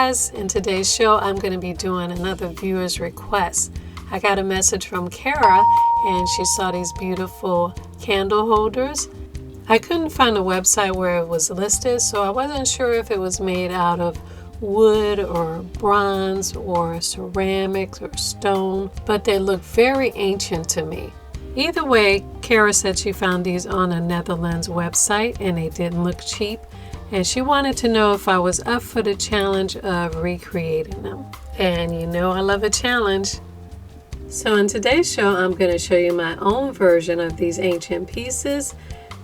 guys, in today's show I'm going to be doing another viewer's request. I got a message from Kara and she saw these beautiful candle holders. I couldn't find a website where it was listed, so I wasn't sure if it was made out of wood or bronze or ceramics or stone, but they look very ancient to me. Either way, Kara said she found these on a Netherlands website and they didn't look cheap, and she wanted to know if I was up for the challenge of recreating them. And you know I love a challenge. So in today's show, I'm going to show you my own version of these ancient pieces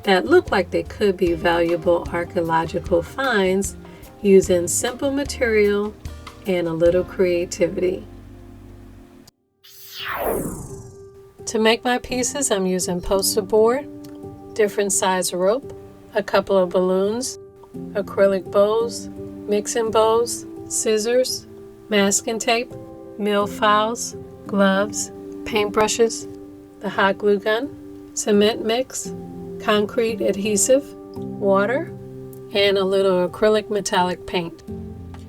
that look like they could be valuable archaeological finds using simple material and a little creativity. To make my pieces, I'm using poster board, different size rope, a couple of balloons, acrylic bows, mixing bowls, scissors, masking tape, mill files, gloves, paintbrushes, the hot glue gun, cement mix, concrete adhesive, water, and a little acrylic metallic paint.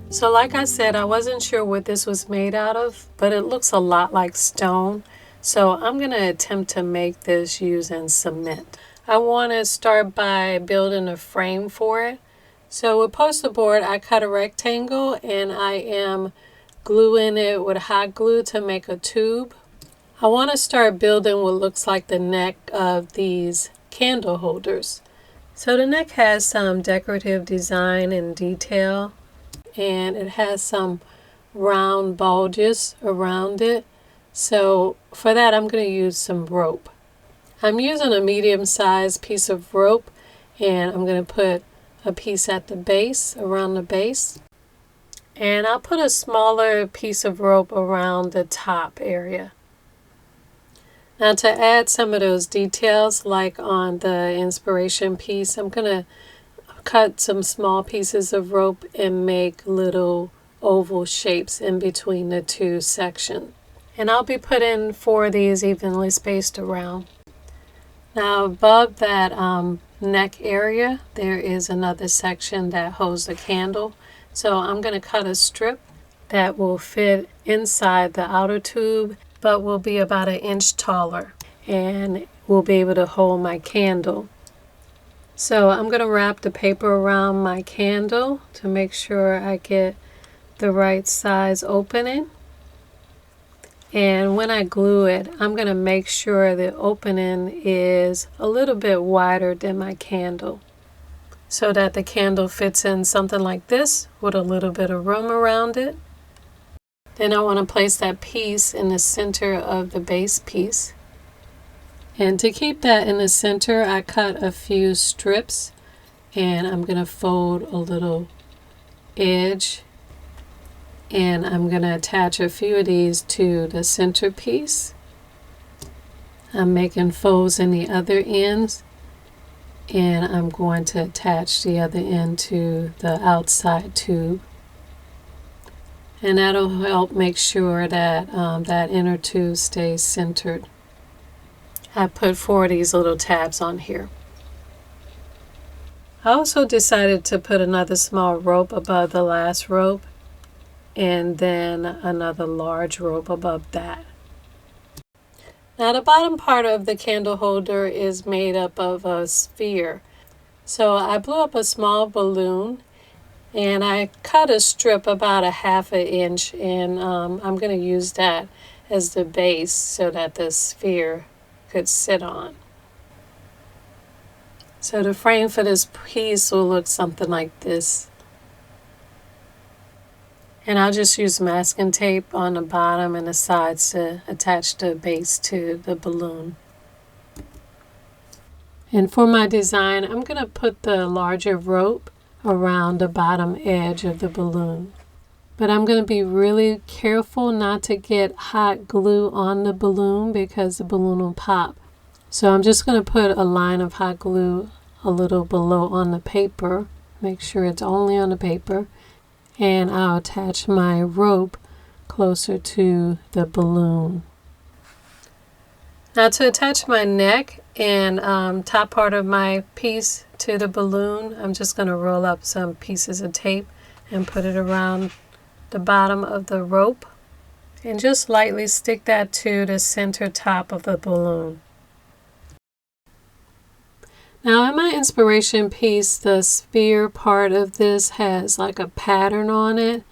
So like I said, I wasn't sure what this was made out of, but it looks a lot like stone. So I'm going to attempt to make this using cement. I want to start by building a frame for it. So with poster board, I cut a rectangle and I am gluing it with hot glue to make a tube. I want to start building what looks like the neck of these candle holders. So the neck has some decorative design and detail, and it has some round bulges around it. So for that, I'm going to use some rope. I'm using a medium-sized piece of rope, and I'm going to put a piece at the base, around the base. And I'll put a smaller piece of rope around the top area. Now to add some of those details, like on the inspiration piece, I'm going to cut some small pieces of rope and make little oval shapes in between the two sections. And I'll be putting 4 of these evenly spaced around. Now above that neck area, there is another section that holds the candle. So I'm going to cut a strip that will fit inside the outer tube, but will be about 1 inch taller and will be able to hold my candle. So I'm going to wrap the paper around my candle to make sure I get the right size opening. And when I glue it, I'm going to make sure the opening is a little bit wider than my candle, so that the candle fits in something like this with a little bit of room around it. Then I want to place that piece in the center of the base piece. And to keep that in the center, I cut a few strips, and I'm going to fold a little edge, and I'm going to attach a few of these to the center piece. I'm making folds in the other ends, and I'm going to attach the other end to the outside tube. And that'll help make sure that that inner tube stays centered. I put 4 of these little tabs on here. I also decided to put another small rope above the last rope, and then another large rope above that. Now the bottom part of the candle holder is made up of a sphere. So I blew up a small balloon and I cut a strip about 1/2 inch, and I'm going to use that as the base so that the sphere could sit on. So the frame for this piece will look something like this. And I'll just use masking tape on the bottom and the sides to attach the base to the balloon. And for my design, I'm going to put the larger rope around the bottom edge of the balloon. But I'm going to be really careful not to get hot glue on the balloon because the balloon will pop. So I'm just going to put a line of hot glue a little below on the paper. Make sure it's only on the paper. And I'll attach my rope closer to the balloon. Now to attach my neck and top part of my piece to the balloon, I'm just going to roll up some pieces of tape and put it around the bottom of the rope and just lightly stick that to the center top of the balloon. Now in my inspiration piece, the sphere part of this has like a pattern on it,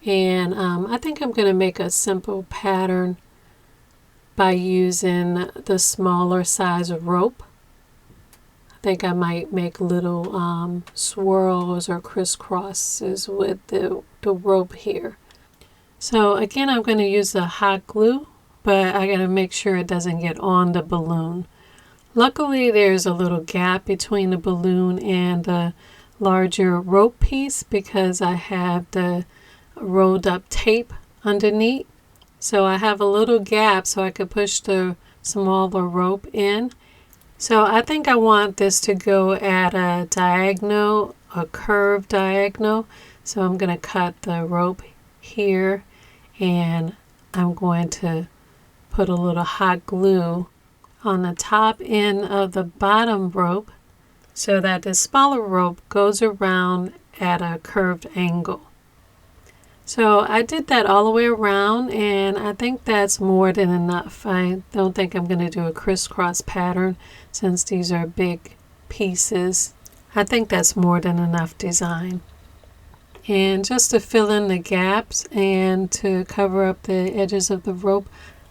and I think I'm going to make a simple pattern by using the smaller size of rope. I think I might make little swirls or crisscrosses with the rope here. So again, I'm going to use the hot glue, but I got to make sure it doesn't get on the balloon. Luckily, there's a little gap between the balloon and the larger rope piece because I have the rolled up tape underneath. So I have a little gap so I could push the smaller rope in. So I think I want this to go at a diagonal, a curved diagonal. So I'm going to cut the rope here, and I'm going to put a little hot glue on the top end of the bottom rope so that the smaller rope goes around at a curved angle. So I did that all the way around, and I think that's more than enough. I don't think I'm going to do a crisscross pattern since these are big pieces. I think that's more than enough design. And just to fill in the gaps and to cover up the edges of the rope,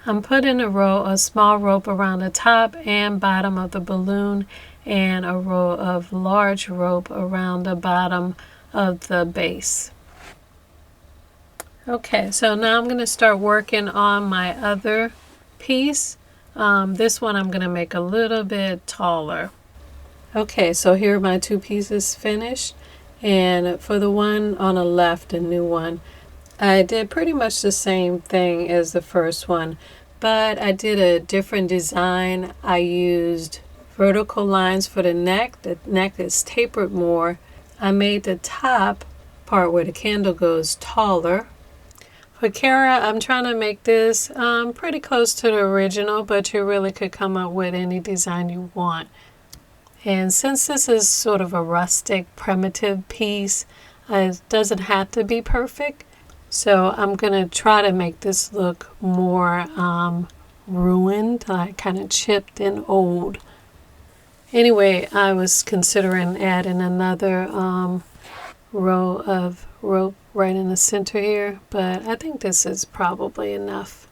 I'm putting a small rope around the top and bottom of the balloon and a row of large rope around the bottom of the base. Okay, so now I'm going to start working on my other piece. This one I'm going to make a little bit taller. Okay, so here are my two pieces finished. And for the one on the left, the new one, I did pretty much the same thing as the first one, but I did a different design. I used vertical lines for the neck. The neck is tapered more. I made the top part where the candle goes taller. For Kara, I'm trying to make this pretty close to the original, but you really could come up with any design you want. And since this is sort of a rustic, primitive piece, it doesn't have to be perfect. So I'm going to try to make this look more ruined, like kind of chipped and old. Anyway, I was considering adding another row of rope right in the center here, but I think this is probably enough.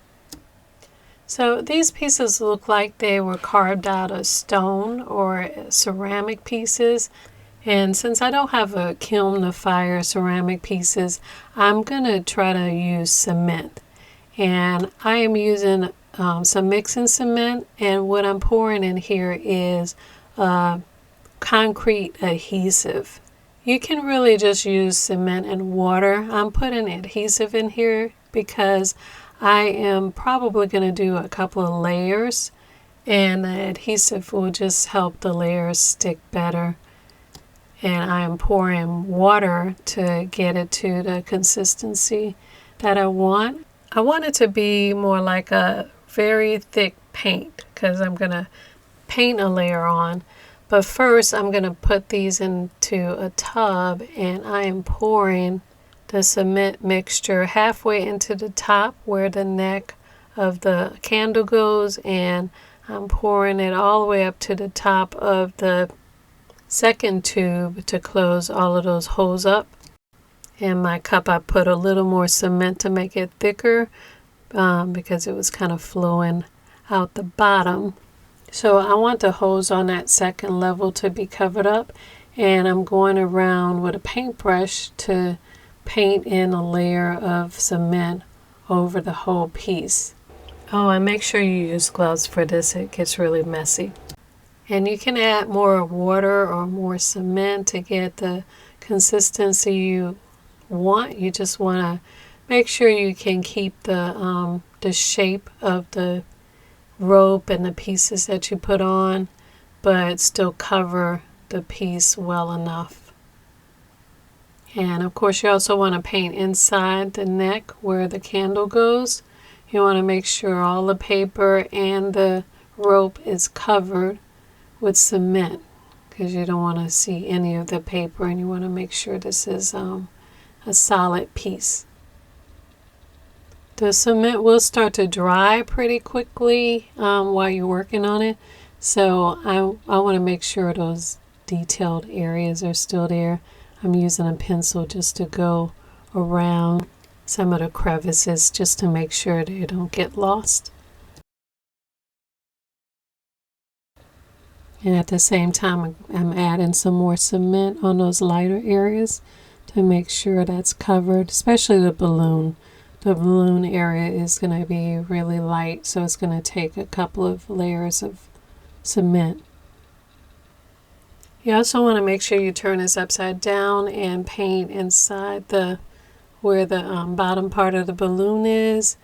So these pieces look like they were carved out of stone or ceramic pieces. And since I don't have a kiln to fire ceramic pieces, I'm going to try to use cement. And I am using some mixing cement, and what I'm pouring in here is concrete adhesive. You can really just use cement and water. I'm putting adhesive in here because I am probably going to do a couple of layers, and the adhesive will just help the layers stick better. And I am pouring water to get it to the consistency that I want. I want it to be more like a very thick paint because I'm going to paint a layer on. But first I'm going to put these into a tub, and I am pouring the cement mixture halfway into the top where the neck of the candle goes, and I'm pouring it all the way up to the top of the second tube to close all of those holes up. In my cup I put a little more cement to make it thicker because it was kind of flowing out the bottom. So I want the holes on that second level to be covered up, and I'm going around with a paintbrush to paint in a layer of cement over the whole piece. Oh, and make sure you use gloves for this. It gets really messy. And you can add more water or more cement to get the consistency you want. You just want to make sure you can keep the shape of the rope and the pieces that you put on, but still cover the piece well enough. And of course you also want to paint inside the neck where the candle goes. You want to make sure all the paper and the rope is covered with cement because you don't want to see any of the paper, and you want to make sure this is a solid piece. The cement will start to dry pretty quickly while you're working on it. So I want to make sure those detailed areas are still there. I'm using a pencil just to go around some of the crevices just to make sure they don't get lost. And at the same time, I'm adding some more cement on those lighter areas to make sure that's covered, especially the balloon. The balloon area is going to be really light, so it's going to take a couple of layers of cement. You also want to make sure you turn this upside down and paint inside where the bottom part of the balloon is,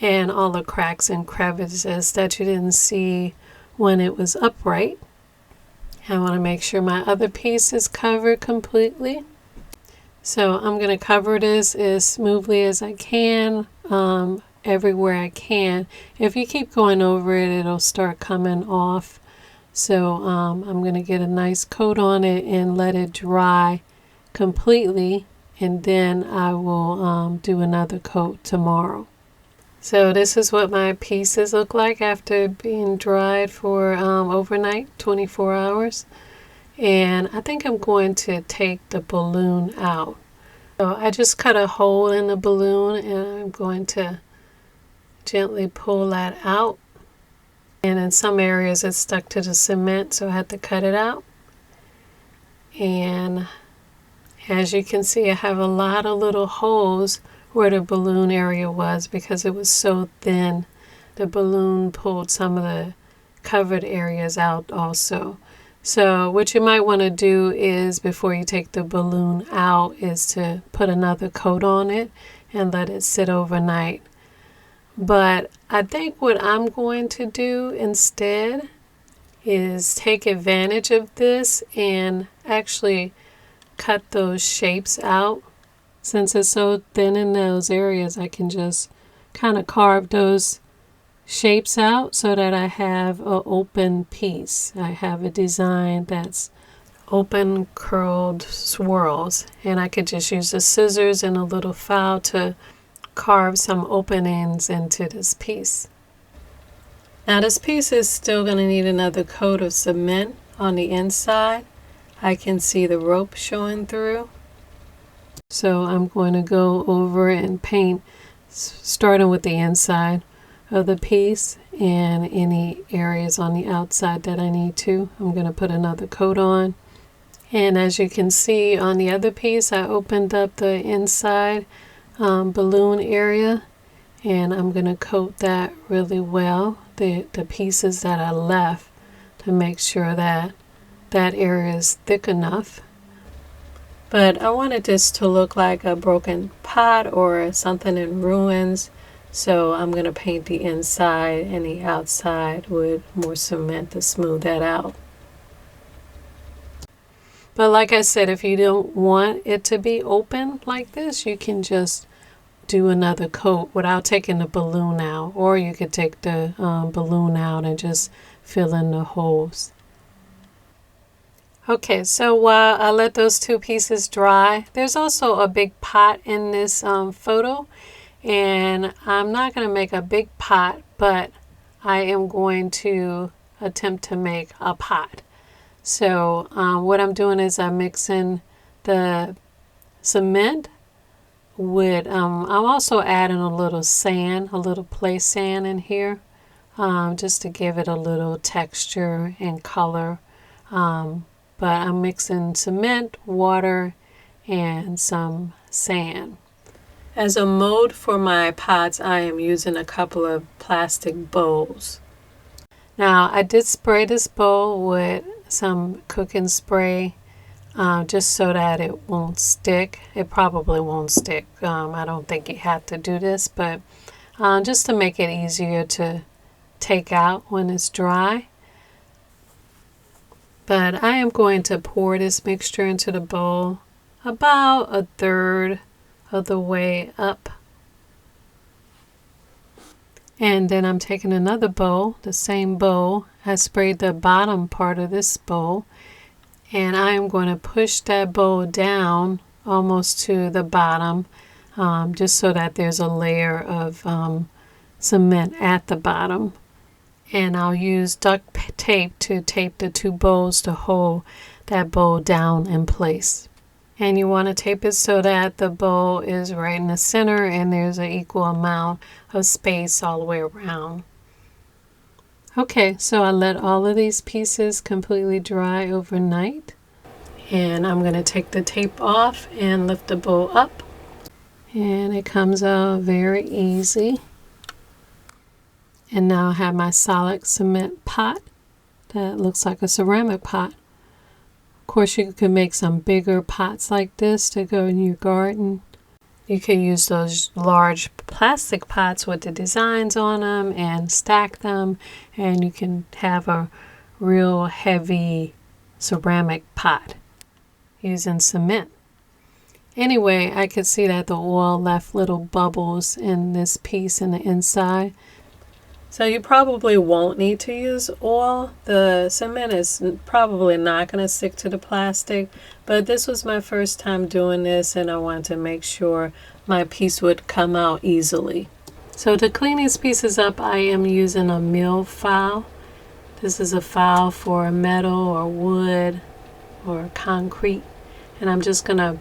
and all the cracks and crevices that you didn't see when it was upright. I want to make sure my other piece is covered completely. So I'm going to cover this as smoothly as I can, everywhere I can. If you keep going over it, it'll start coming off. So I'm going to get a nice coat on it and let it dry completely, and then I will do another coat tomorrow. So this is what my pieces look like after being dried for overnight, 24 hours. And I think I'm going to take the balloon out. So I just cut a hole in the balloon and I'm going to gently pull that out. And in some areas it's stuck to the cement, so I had to cut it out. And as you can see, I have a lot of little holes where the balloon area was because it was so thin. The balloon pulled some of the covered areas out also. So what you might want to do is, before you take the balloon out, is to put another coat on it and let it sit overnight. But I think what I'm going to do instead is take advantage of this and actually cut those shapes out. Since it's so thin in those areas, I can just kind of carve those shapes out so that I have an open piece. I have a design that's open curled swirls, and I could just use the scissors and a little file to carve some openings into this piece. Now this piece is still going to need another coat of cement on the inside. I can see the rope showing through. So I'm going to go over and paint, starting with the inside of the piece, and any areas on the outside that I need to. I'm going to put another coat on. And as you can see on the other piece, I opened up the inside balloon area, and I'm going to coat that really well, the pieces that I left, to make sure that that area is thick enough. But I wanted this to look like a broken pot or something in ruins, so I'm going to paint the inside and the outside with more cement to smooth that out. But like I said, if you don't want it to be open like this, you can just do another coat without taking the balloon out, or you could take the balloon out and just fill in the holes. Okay, so while I let those two pieces dry, there's also a big pot in this photo, and I'm not going to make a big pot, but I am going to attempt to make a pot. So what I'm doing is I'm mixing the cement with, I'm also adding a little sand, a little play sand in here, just to give it a little texture and color. But I'm mixing cement, water, and some sand. As a mold for my pots, I am using a couple of plastic bowls. Now, I did spray this bowl with some cooking spray, just so that it won't stick. It probably won't stick. I don't think you have to do this, but just to make it easier to take out when it's dry. But I am going to pour this mixture into the bowl about a third of the way up. And then I'm taking another bowl, the same bowl. I sprayed the bottom part of this bowl, and I am going to push that bowl down almost to the bottom. just so that there's a layer of cement at the bottom. And I'll use duct tape to tape the two bowls to hold that bowl down in place. And you want to tape it so that the bowl is right in the center and there's an equal amount of space all the way around. Okay, so I let all of these pieces completely dry overnight. And I'm going to take the tape off and lift the bowl up. And it comes out very easy. And now I have my solid cement pot that looks like a ceramic pot. Of course, you can make some bigger pots like this to go in your garden. You can use those large plastic pots with the designs on them and stack them, and you can have a real heavy ceramic pot using cement. Anyway, I could see that the oil left little bubbles in this piece in the inside. So you probably won't need to use oil. The cement is probably not going to stick to the plastic, but this was my first time doing this and I wanted to make sure my piece would come out easily. So to clean these pieces up, I am using a mill file. This is a file for metal or wood or concrete, and I'm just going to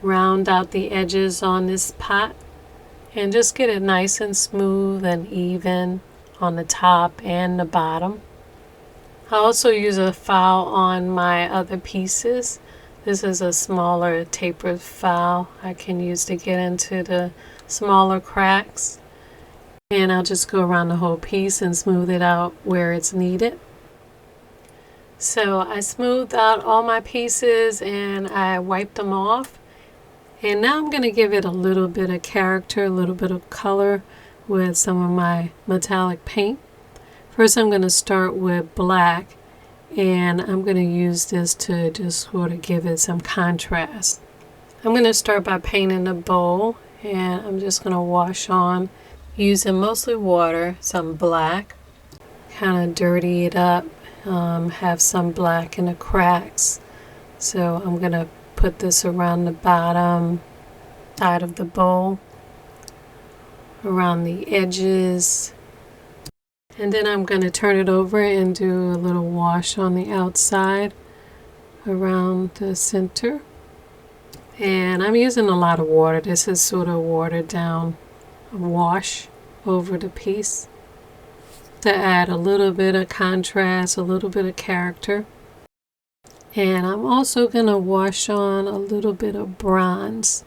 round out the edges on this pot and just get it nice and smooth and even on the top and the bottom. I also use a file on my other pieces. This is a smaller tapered file I can use to get into the smaller cracks. And I'll just go around the whole piece and smooth it out where it's needed. So I smoothed out all my pieces and I wiped them off. And now I'm going to give it a little bit of character, a little bit of color with some of my metallic paint. First I'm going to start with black, and I'm going to use this to just sort of give it some contrast. I'm going to start by painting the bowl, and I'm just going to wash on using mostly water, some black, kind of dirty it up, have some black in the cracks. So I'm going to put this around the bottom side of the bowl, around the edges, and then I'm going to turn it over and do a little wash on the outside around the center. And I'm using a lot of water. This is sort of watered down wash over the piece to add a little bit of contrast, a little bit of character. And I'm also going to wash on a little bit of bronze,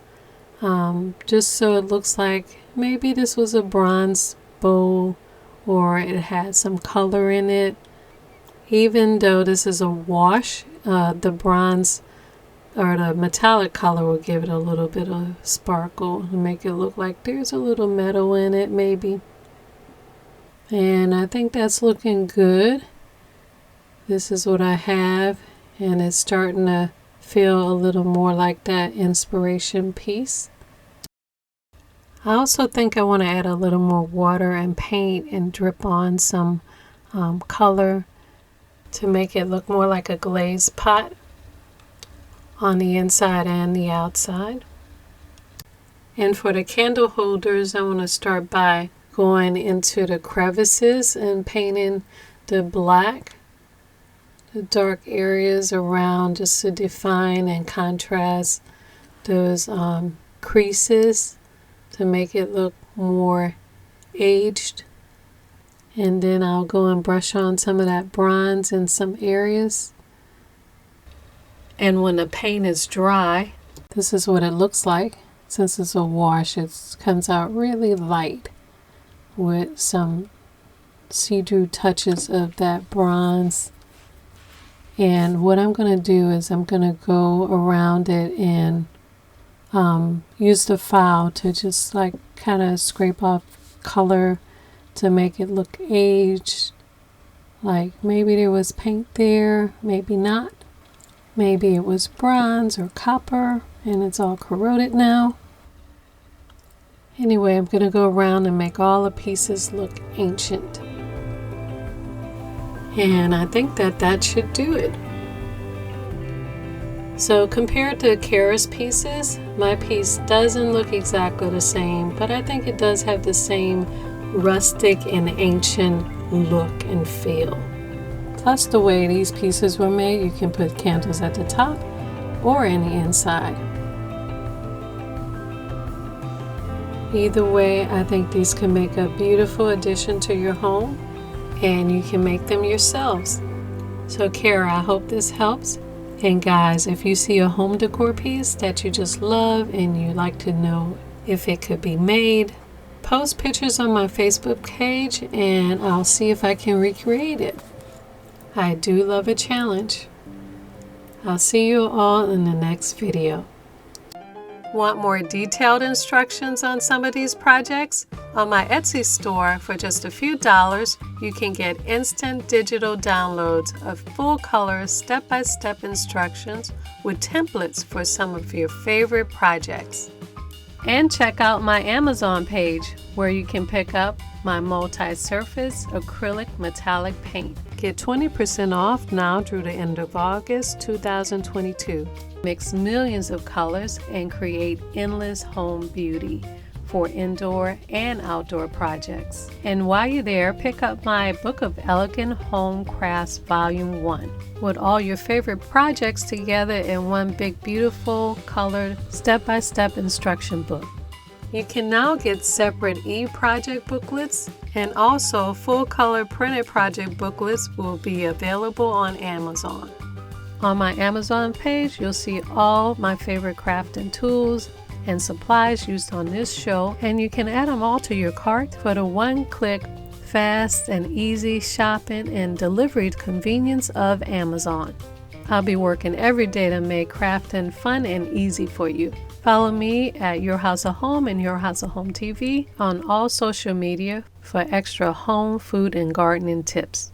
just so it looks like maybe this was a bronze bowl or it had some color in it. Even though this is a wash, the bronze or the metallic color will give it a little bit of sparkle and make it look like there's a little metal in it maybe. And I think that's looking good. This is what I have, and it's starting to feel a little more like that inspiration piece. I also think I want to add a little more water and paint and drip on some color to make it look more like a glazed pot on the inside and the outside. And for the candle holders, I want to start by going into the crevices and painting the black, the dark areas around, just to define and contrast those creases to make it look more aged. And then I'll go and brush on some of that bronze in some areas. And when the paint is dry, this is what it looks like. Since it's a wash, it comes out really light with some see-through touches of that bronze. And what I'm going to do is I'm going to go around it and use the file to just like kind of scrape off color to make it look aged. Like maybe there was paint there, maybe not. Maybe it was bronze or copper and it's all corroded now. Anyway, I'm going to go around and make all the pieces look ancient. And I think that should do it. So compared to Kara's pieces, my piece doesn't look exactly the same, but I think it does have the same rustic and ancient look and feel. Plus the way these pieces were made, you can put candles at the top or in the inside. Either way, I think these can make a beautiful addition to your home, and you can make them yourselves. So Kara, I hope this helps. And guys, if you see a home decor piece that you just love and you like to know if it could be made, post pictures on my Facebook page and I'll see if I can recreate it. I do love a challenge. I'll see you all in the next video. Want more detailed instructions on some of these projects? On my Etsy store, for just a few dollars, you can get instant digital downloads of full-color step-by-step instructions with templates for some of your favorite projects. And check out my Amazon page, where you can pick up my multi-surface acrylic metallic paint. Get 20% off now through the end of August 2022. Mix millions of colors and create endless home beauty for indoor and outdoor projects. And while you're there, pick up my Book of Elegant Home Crafts Volume 1 with all your favorite projects together in one big beautiful colored step-by-step instruction book. You can now get separate e-project booklets, and also full-color printed project booklets will be available on Amazon. On my Amazon page, you'll see all my favorite crafting tools and supplies used on this show, and you can add them all to your cart for the one-click, fast and easy shopping and delivery convenience of Amazon. I'll be working every day to make crafting fun and easy for you. Follow me at Your House of Home and Your House of Home TV on all social media for extra home, food, and gardening tips.